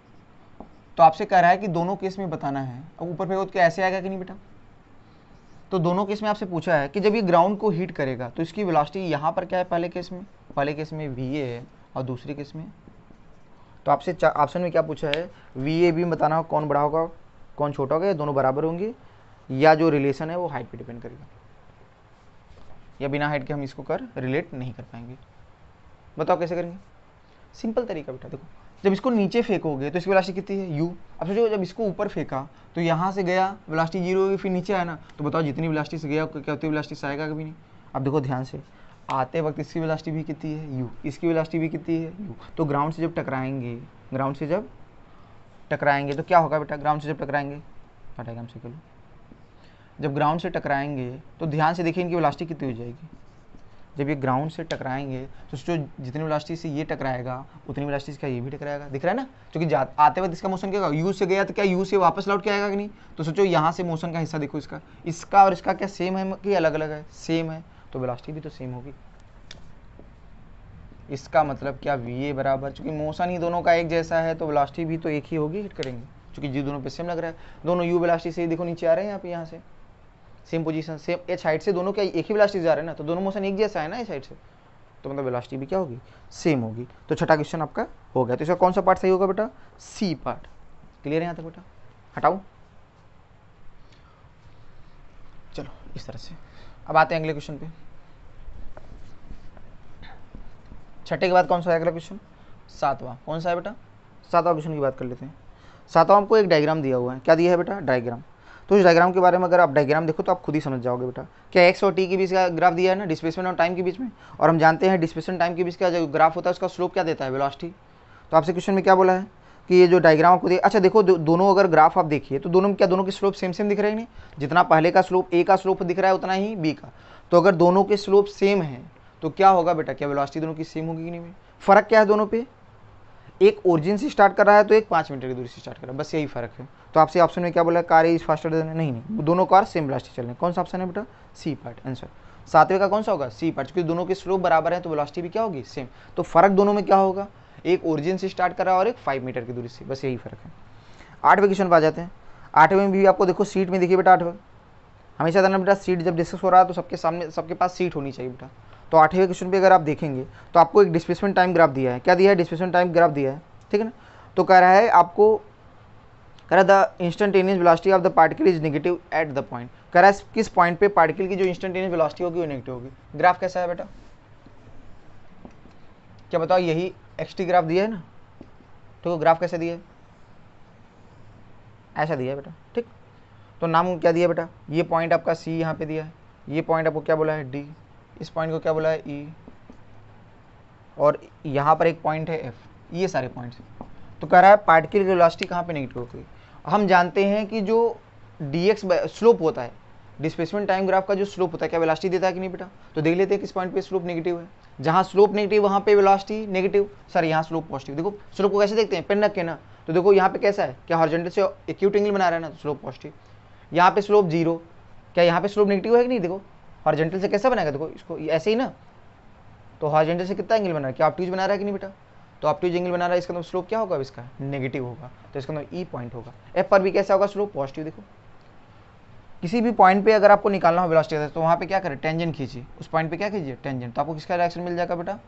तो आपसे कह रहा है कि दोनों केस में बताना है। अब ऊपर फेंको तो ऐसे आएगा कि नहीं बेटा? तो दोनों केस में आपसे पूछा है कि जब ये ग्राउंड को हीट करेगा तो इसकी वेलोसिटी यहाँ पर क्या है, पहले केस में VA है और दूसरे केस में, तो आपसे ऑप्शन में क्या पूछा है, VA भी बताना होगा कौन बड़ा होगा कौन छोटा होगा, या दोनों बराबर होंगे, या जो रिलेशन है वो हाइट पे डिपेंड करेगा, या बिना हाइट के हम इसको रिलेट नहीं कर पाएंगे। बताओ कैसे करेंगे? सिंपल तरीका बेटा, देखो जब इसको नीचे फेंकोगे तो इसकी वेलोसिटी कितनी है, u। अब सोचो जब इसको ऊपर फेंका तो यहाँ से गया वेलोसिटी 0 होगी, फिर नीचे आया ना, तो बताओ जितनी वेलोसिटी से गया क्या उतनी वेलोसिटी से आएगा कभी नहीं। अब देखो ध्यान से, आते वक्त इसकी वेलोसिटी भी कितनी है, u, इसकी वेलोसिटी भी कितनी है, u। तो ग्राउंड से जब टकराएंगे तो क्या होगा बेटा, ग्राउंड से जब टकराएंगे, डायग्राम से करो, जब ग्राउंड से टकराएंगे तो ध्यान से देखिए इनकी वेलोसिटी कितनी हो जाएगी। जब ये ग्राउंड से टकराएंगे तो सोचो जितनी वेलोसिटी से ये टकराएगा उतनी वेलोसिटी से क्या ये भी टकराएगा, दिख रहा है ना, क्योंकि आते वक्त इसका मोशन क्या होगा, यू से गया तो क्या यू से वापस लौट के आएगा कि नहीं। तो सोचो यहाँ से मोशन का हिस्सा देखो, इसका और इसका क्या सेम है कि अलग अलग है, सेम है, तो वेलोसिटी भी तो सेम होगी। इसका मतलब क्या, VA बराबर, चूंकि मोशन ही दोनों का एक जैसा है तो वेलोसिटी भी तो एक ही होगी, हिट करेंगे, क्योंकि जी दोनों पे सेम लग रहा है, दोनों यू वेलोसिटी से देखो नीचे आ रहे हैं यहाँ पे, यहाँ से same position, same H height से, दोनों क्या एक ही वेलोसिटी जा रहे हैं ना, तो दोनों मोशन एक जैसा है ना एच हाइट से, तो मतलब वेलोसिटी भी क्या होगी, सेम होगी। तो छठा क्वेश्चन आपका हो गया। तो इसका कौन सा पार्ट सही होगा बेटा, सी पार्ट। क्लियर है यहाँ तक बेटा? हटाओ, चलो इस तरह से। अब आते हैं अगले क्वेश्चन पे। छठे के बाद कौन सा है अगला क्वेश्चन, सातवां। कौन सा है बेटा, सातवां क्वेश्चन की बात कर लेते हैं। सातवां हमको एक डायग्राम दिया हुआ है, क्या दिया है बेटा, डायग्राम। तो इस डायग्राम के बारे में अगर आप डायग्राम देखो तो आप खुद ही समझ जाओगे बेटा। क्या एक्स और टी के बीच का ग्राफ दिया है ना, डिस्प्लेसमेंट और टाइम के बीच में, और हम जानते हैं डिस्प्लेसमेंट टाइम के बीच का जो ग्राफ होता है उसका स्लोप क्या देता है, वेलोसिटी। तो आपसे क्वेश्चन में क्या बोला है कि ये जो डायग्राम आपको दिया, अच्छा देखो दोनों अगर ग्राफ आप देखिए तो दोनों में क्या, दोनों के स्लोप सेम सेम दिख रहे हैं नहीं, जितना पहले का स्लोप ए का स्लोप दिख रहा है उतना ही बी का। तो अगर दोनों के स्लोप सेम है तो क्या होगा बेटा, क्या वेलोसिटी दोनों की सेम होगी कि नहीं। फर्क क्या है दोनों पे, एक ओरिजिन से स्टार्ट कर रहा है तो एक 5 मीटर की दूरी से स्टार्ट कर रहा है, बस यही फर्क है। तो आपसे ऑप्शन में क्या बोला है, कार इज फास्टर देन, नहीं दोनों कार सेम वेलोसिटी चल रहे हैं। कौन सा ऑप्शन है बेटा, सी पार्ट आंसर। सातवें का कौन सा होगा, सी पार्ट, क्योंकि दोनों के स्लोप बराबर है तो वेलोसिटी भी क्या होगी, सेम। तो फर्क दोनों में क्या होगा, एक ओरिजिन से स्टार्ट कर रहा है और एक 5 मीटर की दूरी से, बस यही फर्क है। आठवें क्वेश्चन पर आ जाते हैं। आठवें में भी आपको देखो सीट में देखिए बेटा, आठवें हमेशा देना बेटा, सीट जब डिस्कस हो रहा है तो सबके सामने सबके पास सीट होनी चाहिए बेटा। तो आठवें क्वेश्चन पे अगर आप देखेंगे तो आपको एक डिस्प्लेसमेंट टाइम ग्राफ दिया है, क्या दिया है, डिस्प्लेसमेंट टाइम ग्राफ दिया है, ठीक है ना। तो कह रहा है आपको, कह रहा है the instantaneous velocity of the particle is negative at the point. कह रहा है किस पॉइंट पे पार्टिकल की जो इंस्टेंटेनियस वेलोसिटी होगी वो नेगेटिव होगी। ग्राफ कैसा है बेटा, क्या बताओ, यही एक्सटी ग्राफ दिया है ना, तो ग्राफ कैसे दिया है, ऐसा दिया है बेटा, ठीक। तो नाम क्या दिया बेटा, ये पॉइंट आपका सी यहाँ पे दिया है, ये पॉइंट आपको क्या बोला है डी, इस पॉइंट को क्या बोला है ई, और यहाँ पर एक पॉइंट है एफ, ये सारे पॉइंट्स। तो कह रहा है पार्टिकल की वेलोसिटी कहाँ पे नेगेटिव होगी। हम जानते हैं कि जो dx स्लोप होता है, डिस्प्लेसमेंट टाइम ग्राफ का जो स्लोप होता है, क्या वेलोसिटी देता है कि नहीं बेटा। तो देख लेते हैं किस पॉइंट पे स्लोप नेगेटिव है, जहाँ स्लोप नेगेटिव वहाँ पे वेलोसिटी नेगेटिव। सर यहाँ स्लोप पॉजिटिव, देखो स्लोप को कैसे देखते हैं, पेन रख के ना, तो देखो यहाँ पे कैसा है, क्या हॉरिजॉन्टल से एक्यूट एंगल बना रहा है ना, तो स्लोप पॉजिटिव। यहाँ पे स्लोप 0, क्या यहाँ पे स्लोप नेगेटिव है कि नहीं, देखो हॉरिजॉन्टल से कैसा बनाएगा, देखो इसको ऐसे ही ना, तो हॉरिजॉन्टल से कितना एंगल बना रहा है, क्या ऑब्ट्यूज बना रहा है कि नहीं बेटा। तो ऑब्ट्यूज एंगल बना रहा है, इसका मतलब स्लोप क्या होगा इसका, नेगेटिव होगा, तो इसका मतलब ई पॉइंट होगा। एफ पर भी कैसा होगा स्लोप, पॉजिटिव। देखो किसी भी पॉइंट पे अगर आपको निकालना हो वेलोसिटी तो वहाँ पे क्या करें, टेंजेंट खींचिए, उस पॉइंट पे क्या कीजिए, टेंजेंट, तो आपको किसका डायरेक्शन मिल जाएगा बेटा,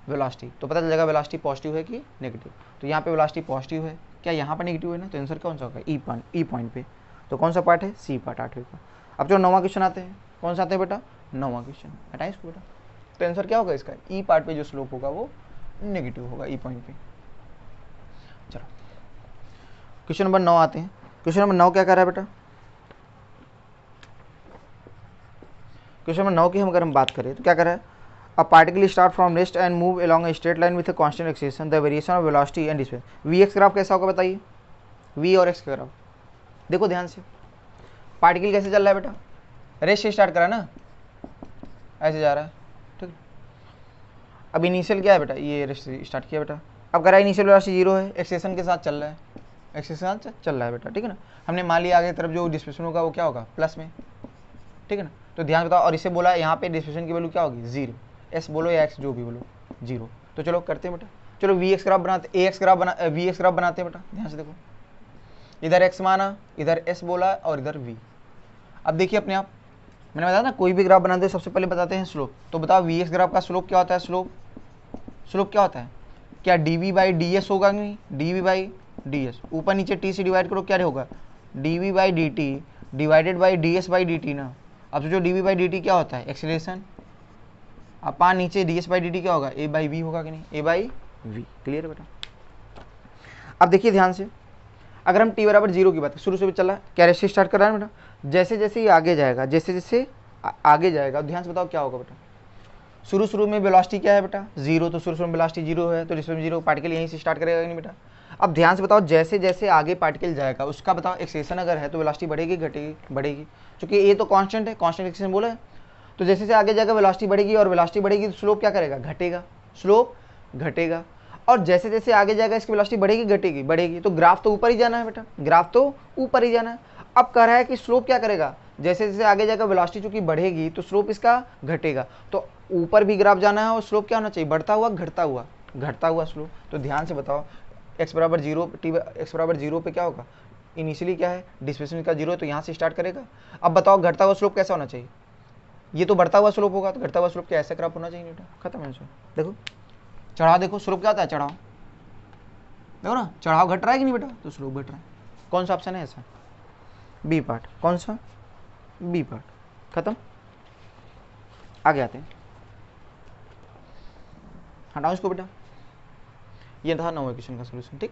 वेलोसिटी। तो पता चल जाएगा वेलोसिटी पॉजिटिव है कि नेगेटिव। तो यहाँ पे वेलोसिटी पॉजिटिव है, क्या यहाँ पर नेगेटिव है ना, तो आंसर कौन सा होगा, ई पॉइंट पे। तो कौन सा पार्ट है, सी पार्ट आठवें का। अब जो 9वां क्वेश्चन आते हैं, कौन सा आते हैं बेटा, 9वां क्वेश्चन, हटाए इसको बेटा। तो आंसर क्या होगा इसका, ई पार्ट पे जो स्लोप होगा वो नेगेटिव होगा, ई पॉइंट पे। चलो क्वेश्चन नंबर 9 आते हैं। क्वेश्चन नंबर 9 क्या कर रहा है बेटा, क्वेश्चन नंबर 9 की हम अगर हम बात करें तो क्या कर रहा है, a particle start from rest and move along a straight line with a constant acceleration, the variation of velocity and displace. V x graph कैसा होगा बताइए, वी और एक्स का ग्राफ देखो ध्यान से। पार्टिकल कैसे चल रहा है बेटा, रेस्ट से स्टार्ट करा ना, ऐसे जा रहा है, ठीक। अब इनिशियल क्या है बेटा, ये रेस्ट से स्टार्ट किया बेटा। अब कह रहा है इनिशियल वेलोसिटी 0 है, एक्सेलेरेशन के साथ चल रहा है, एक्सेलेरेशन के साथ चल रहा है बेटा, ठीक है ना। हमने मान लिया आगे तरफ जो डिस्प्लेसमेंट होगा वो क्या होगा, प्लस में, ठीक है ना। तो ध्यान बताओ, और इसे बोला यहाँ पे डिस्प्लेसमेंट की वैल्यू क्या होगी, 0, एस बोलो या एक्स जो भी बोलो 0। तो चलो करते हैं बेटा, चलो वी एक्स ग्राफ बनाते, ए एक्स ग्राफ बना, वी एक्स ग्राफ बनाते हैं बेटा। ध्यान से देखो, इधर एक्स माना, इधर एस बोला और इधर वी। अब देखिए अपने आप, मैंने बताया ना कोई भी ग्राफ बनाते हैं सबसे पहले बताते हैं स्लोप। तो बताओ वी एक्स ग्राफ का स्लोप क्या होता है? स्लोप क्या होता है? क्या d v by d s होगा? नहीं, d v by d s, ऊपर नीचे टी से डिवाइड करो क्या होगा? D v by d t divided by d s by d t ना। अब सोचो d v by d t क्या होता है? एक्सीलरेशन। अपान नीचे d s by d t क्या होगा? ए बाई वी होगा कि नहीं? ए बाई वी। क्लियर बेटा? अब देखिए ध्यान से, अगर हम t बराबर 0 की बात शुरू से भी चला क्या रेस से स्टार्ट कर रहा है बेटा, जैसे जैसे ये आगे जाएगा, जैसे जैसे आगे जाएगा, ध्यान से बताओ क्या होगा बेटा। शुरू में वेलोसिटी क्या है बेटा? 0, तो शुरू में वेलोसिटी 0 है, तो जिसमें 0 पार्टिकल यहीं से स्टार्ट करेगा नहीं बेटा। अब ध्यान से बताओ, जैसे जैसे आगे पार्टिकल जाएगा उसका बताओ एक्सेलेरेशन अगर है तो वेलोसिटी बढ़ेगी घटेगी? बढ़ेगी, क्योंकि ये तो कांस्टेंट है, कांस्टेंट एक्सेलेरेशन बोला है। तो जैसे जैसे आगे जाएगा वेलोसिटी बढ़ेगी, और वेलोसिटी बढ़ेगी तो स्लोप क्या करेगा? घटेगा, स्लोप घटेगा। और जैसे जैसे आगे जाएगा इसकी वेलोसिटी बढ़ेगी घटेगी? बढ़ेगी, तो ग्राफ तो ऊपर ही जाना है बेटा, ग्राफ तो ऊपर ही जाना है। अब कह रहा है कि स्लोप क्या करेगा? जैसे जैसे आगे जाएगा वेलोसिटी चूंकि बढ़ेगी तो स्लोप इसका घटेगा, तो ऊपर भी ग्राफ जाना है और स्लोप क्या होना चाहिए? बढ़ता हुआ घटता हुआ? घटता हुआ स्लोप। तो ध्यान से बताओ x बराबर 0 x बराबर 0 पे क्या होगा? इनिशियली क्या है? डिस्प्लेसमेंट का 0, तो यहाँ से स्टार्ट करेगा। अब बताओ घटता हुआ स्लोप कैसा होना चाहिए? ये तो बढ़ता हुआ स्लोप होगा, तो घटता हुआ स्लोप क्या ऐसा ग्राफ होना चाहिए बेटा? खत्म है। देखो चढ़ाव, देखो स्लोप क्या होता है? चढ़ाव देखो ना, चढ़ाव घट रहा है कि नहीं बेटा? तो स्लोप घट रहा है। कौन सा ऑप्शन है ऐसा? B part. कौन सा? B part. खत्म। आगे आते हैं, हटाओ इसको बेटा। ये था 9वें क्वेश्चन का सोल्यूशन, ठीक,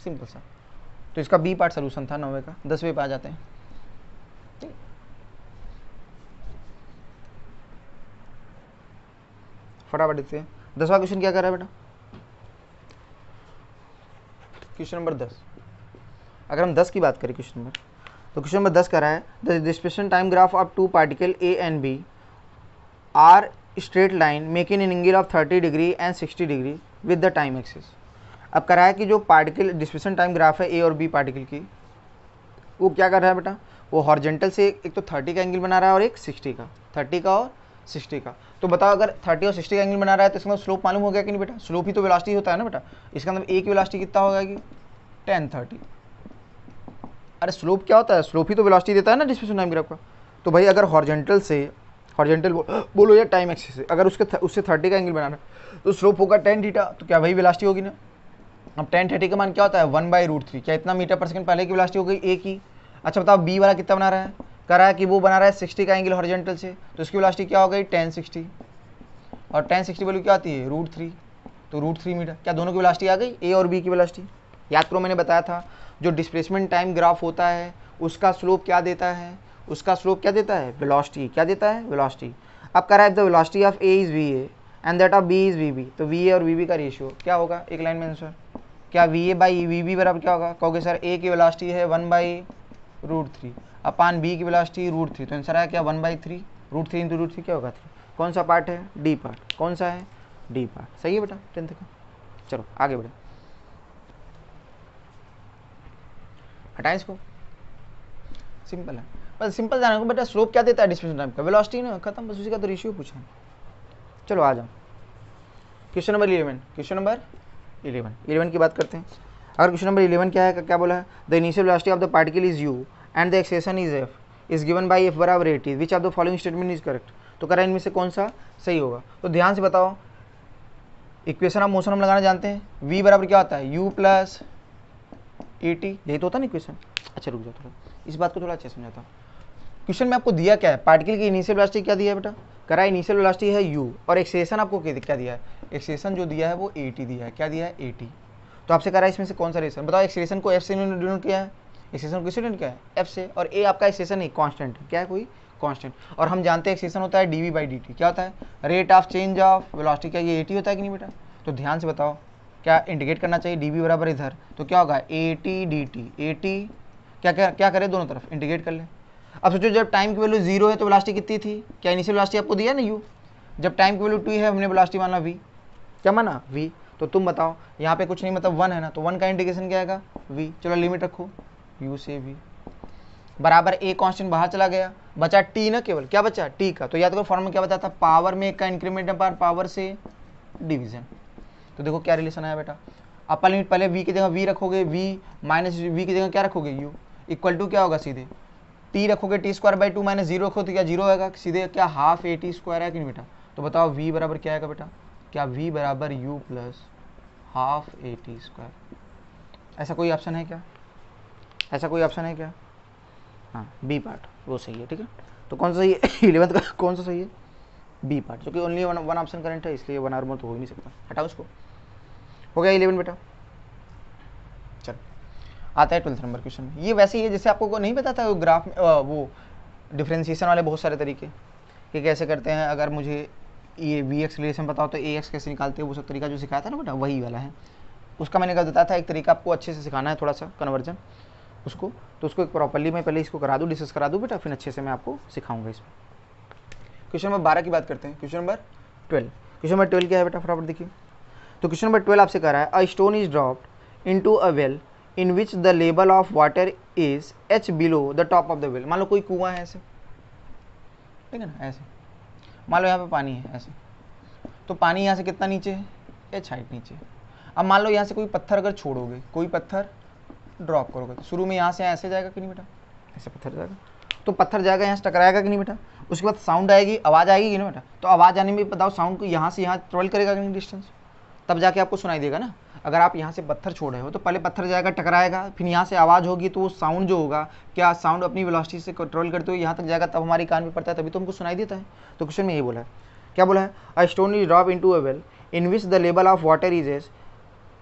सिंपल सा। तो इसका बी पार्ट सोल्यूशन था 9वें का। 10वें पे आ जाते हैं, ठीक। फटाफट देखते हैं 10वां क्वेश्चन क्या कर रहा है बेटा। क्वेश्चन नंबर 10, अगर हम 10 की बात करें क्वेश्चन नंबर, तो क्वेश्चन नंबर 10 कर रहा है the displacement time graph of two particle A and B are straight line making an angle of 30 degree and 60 degree with the time axis. अब कर रहा है कि जो पार्टिकल डिस्प्लेसमेंट टाइम ग्राफ है ए और बी पार्टिकल की, वो क्या कर रहा है बेटा? वो हॉरिजॉन्टल से एक तो 30 का एंगल बना रहा है और एक 60 का, 30 का और 60 का। तो बताओ अगर 30 और 60 का एंगल बना रहा है तो इसका मतलब स्लोप मालूम हो गया कि नहीं बेटा? स्लोप ही तो वेलोसिटी होता है ना बेटा। इसका मतलब एक वेलोसिटी कितना होगा कि 10 30। अरे स्लोप क्या होता है? स्लोप ही तो वेलोसिटी देता है ना डिस्प्लेसमेंट टाइम ग्राफ का। तो भाई अगर हॉरिजॉन्टल से, हॉरिजॉन्टल बोलो या टाइम एक्सिस से, अगर उससे 30 का एंगल बनाना है तो स्लोप होगा 10 थीटा, तो क्या वही वेलोसिटी होगी ना। अब 10 30 का मान क्या होता है? 1/√3। क्या इतना मीटर पर सेकंड पहले की वेलोसिटी हो गई एक ही। अच्छा बताओ बी वाला कितना बना रहा है? कह रहा है कि वो बना रहा है 60 का एंगल हॉरिजॉन्टल से, तो उसकी वेलोसिटी क्या हो गई? 10 60, और 10 60 वैल्यू क्या आती है? √3, तो √3 मीटर। क्या दोनों की वेलोसिटी आ गई? ए और बी की वेलोसिटी। याद करो मैंने बताया था जो डिस्प्लेसमेंट टाइम ग्राफ होता है उसका स्लोप क्या देता है? उसका स्लोप क्या देता है? वेलोसिटी। क्या देता है? वेलोसिटी। अब कह रहा है the velocity of A is v A and that of B is v B, तो वी ए और वी बी का रेशियो क्या होगा? एक लाइन में आंसर। क्या v A by v B बराबर क्या होगा? कहोगे सर ए की वेलोसिटी है 1/√3 अपान बी की वेलोसिटी √3, तो आंसर है क्या? 1/3। √3 इंटू √3 क्या होगा? 3। कौन सा पार्ट है? D part. कौन सा है? D part. सही है बेटा 10th का। चलो आगे बढ़े, हटाएं इसको, सिंपल है, बस सिंपल जाना को बेटा। स्लोप क्या देता है डिस्प्लेसमेंट टाइम का? वेलोसिटी ना, खत्म, बस उसी का तो रेशियो पूछा है। चलो आ जाओ क्वेश्चन नंबर 11। क्वेश्चन नंबर 11 की बात करते हैं। अगर क्वेश्चन नंबर 11 क्या है, क्या बोला है? The initial velocity of the particle is you and the acceleration is F is given bye F बराबर 80, which of the following statement is correct. तो कह रहा है इनमें से कौन सा सही होगा? तो ध्यान से बताओ, इक्वेशन ऑफ मोशन हम लगाना जानते हैं। v बराबर क्या होता है? u प्लस ए टी, यही तो होता है ना इक्वेशन। अच्छा रुक जाओ थोड़ा, इस बात को थोड़ा अच्छे समझाता हूँ। क्वेश्चन में आपको दिया क्या है? पार्टिकल की इनिशियल वेलोसिटी क्या दिया है बेटा? कह रहा है इनिशियल वेलोसिटी है u और एक्सेलेरेशन आपको क्या दिया है? एक्सेलेरेशन जो दिया है वो 80 दिया है। क्या दिया है? 80। तो आपसे कह रहा है इसमें से कौन सा रेशन बताओ। एक्सेलेरेशन को f से डिनोट किया है, एक्सेलेरेशन को किससे डिनोट किया है? f से, और a आपका एक्सेलेरेशन नहीं, कांस्टेंट है। क्या है? कोई कांस्टेंट। और हम जानते हैं एक्सेलेरेशन होता है dv/dt। क्या होता है? Rate of change of velocity. क्या ये 80 होता है कि नहीं बेटा? तो ध्यान से बताओ, क्या इंडिकेट करना चाहिए? dv बराबर इधर, तो क्या होगा? 80 dt। 80 क्या करें? दोनों तरफ इंडिकेट कर ले। अब सोचो जब टाइम की वैल्यू 0 है तो वेलोसिटी कितनी थी? क्या इनिशियल वेलोसिटी आपको दिया ना u। जब टाइम की वैल्यू 2 है हमने वेलोसिटी माना v। क्या माना? v। तो तुम बताओ यहाँ पे कुछ नहीं, मतलब 1 है ना, तो 1 का इंडिकेशन क्या आएगा? v। चलो लिमिट रखो u से v बराबर a कांस्टेंट बाहर चला गया, बचा t ना, केवल क्या बचा? t का। तो याद करो फॉर्मूला क्या बताया था? पावर में एक का इंक्रीमेंट अपान पावर से डिवीजन। तो देखो क्या रिलेशन आया बेटा, अपर लिमिट पहले v की जगह v रखोगे, v माइनस v की जगह क्या रखोगे u, इक्वल टू क्या होगा सीधे t रखोगे t स्क्वायर बाई 2 माइनस 0 रखो तो क्या 0 आएगा, सीधे क्या हाफ a t स्क्वायर है कि नहीं बेटा। तो बताओ v बराबर क्या आएगा बेटा, क्या v बराबर u plus half a t square. ऐसा कोई ऑप्शन है क्या, ऐसा कोई ऑप्शन है क्या। हाँ बी पार्ट वो सही है, ठीक है। तो कौन सा सही है 11th का कौन सा सही है, बी पार्ट, क्योंकि ओनली वन ऑप्शन करेंट है इसलिए 1 आवर में तो हो ही नहीं सकता। हटाओ उसको, हो गया 11 बेटा। चल आता है 12th नंबर क्वेश्चन। ये वैसे ही है जैसे आपको को नहीं पता था वो ग्राफ में वो डिफ्रेंशिएशन वाले बहुत सारे तरीके कि कैसे करते हैं। अगर मुझे ये वी एक्स रिलेशन बताओ तो ए एक्स कैसे निकालते हैं, वो सब तरीका जो सिखाया था ना बेटा वही वाला है। उसका मैंने कर देता था एक तरीका आपको अच्छे से सिखाना है, थोड़ा सा कन्वर्जन उसको, तो उसको एक प्रॉपर्ली मैं पहले इसको करा दूँ, डिस्कस करा दूँ बेटा, फिर अच्छे से मैं आपको सिखाऊंगा इसमें। क्वेश्चन नंबर 12 की बात करते हैं, क्वेश्चन नंबर 12। क्वेश्चन नंबर 12 क्या है बेटा फटाफट देखिए। तो क्वेश्चन नंबर 12 आपसे कह रहा है a stone is dropped into a well in which the level of water is h below the top of the well. मान लो कोई कुआं है ऐसे, ठीक है ना, ऐसे मान लो यहाँ पे पानी है ऐसे, तो पानी यहाँ से कितना नीचे है, h हाइट नीचे। अब मान लो यहाँ से कोई पत्थर अगर छोड़ोगे, कोई पत्थर ड्रॉप करोगे तो शुरू में यहाँ से ऐसे जाएगा कि नहीं बेटा, ऐसे पत्थर जाएगा, तो पत्थर जाएगा यहाँ से टकराएगा कि नहीं बेटा, उसके बाद साउंड आएगी, आवाज़ आएगी कि नहीं बेटा। तो आवाज़ आने में बताओ साउंड को यहाँ से यहाँ ट्रेवल करेगा कि नहीं डिस्टेंस, तब जाके आपको सुनाई देगा ना। अगर आप यहाँ से पत्थर छोड़ रहे हो तो पहले पत्थर जाएगा टकराएगा, फिर यहाँ से आवाज़ होगी, तो वो साउंड जो होगा, क्या साउंड अपनी वेलोसिटी से कंट्रोल करते हुए यहाँ तक जाएगा, तब हमारी कान में पड़ता है, तभी तो हमको सुनाई देता है। तो क्वेश्चन में ये बोला है, क्या बोला है, a stone is drop into a well in which the level of water is h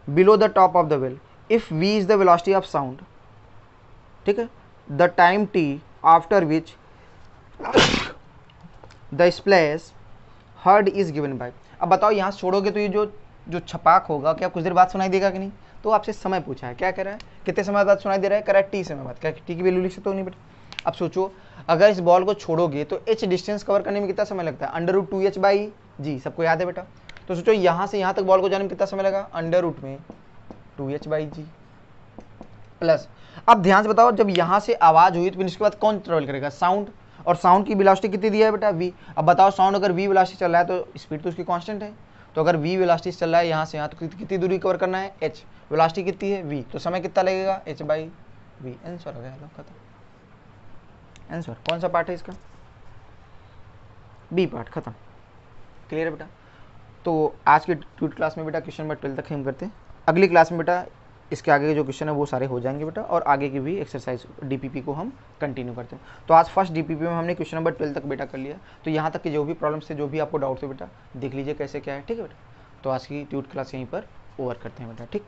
below the top of the well if v is the velocity of sound, ठीक है, the time t after which the splash heard is given by. अब बताओ यहाँ से छोड़ोगे तो ये जो छपाक होगा क्या कुछ देर बाद सुनाई देगा कि नहीं। तो आपसे समय पूछा है, क्या कह रहा है, कितने समय बाद सुनाई दे रहा है, कह रहा है टी समय बाद, क्या टी की वैल्यू लिख सकते हो नहीं बेटा। अब सोचो अगर इस बॉल को छोड़ोगे तो h डिस्टेंस कवर करने में कितना समय लगता है, अंडर रूट 2h बाई जी, सबको याद है बेटा। तो सोचो यहाँ से यहाँ तक बॉल को जाने में कितना समय लगा, अंडर रूट में 2h बाई जी प्लस। अब ध्यान से बताओ जब यहाँ से आवाज़ हुई तो फिर इसके बाद कौन ट्रेवल करेगा, साउंड, और साउंड की वेलोसिटी कितनी दिया है बेटा v। अब बताओ साउंड अगर v वेलोसिटी चल रहा है तो स्पीड तो उसकी कांस्टेंट है, तो अगर v वेलोसिटी चल रहा है यहाँ से यहाँ तो कितनी दूरी कवर करना है, h, वेलोसिटी कितनी है v, तो समय कितना लगेगा h बाई v। आंसर हो गया, खत्म। आंसर कौन सा पार्ट है इसका, बी पार्ट, खत्म। क्लियर है बेटा। तो आज की ट्यूट क्लास में बेटा क्वेश्चन नंबर 12 तक हम करते हैं। अगली क्लास में बेटा इसके आगे के जो क्वेश्चन है वो सारे हो जाएंगे बेटा, और आगे की भी एक्सरसाइज डीपीपी को हम कंटिन्यू करते हैं। तो आज फर्स्ट डीपीपी में हमने क्वेश्चन नंबर 12 तक बेटा कर लिया। तो यहाँ तक के जो भी प्रॉब्लम्स थे, जो भी आपको डाउट थे बेटा देख लीजिए कैसे क्या है, ठीक है बेटा। तो आज की ट्यूट क्लास यहीं पर ओवर करते हैं बेटा, ठीक।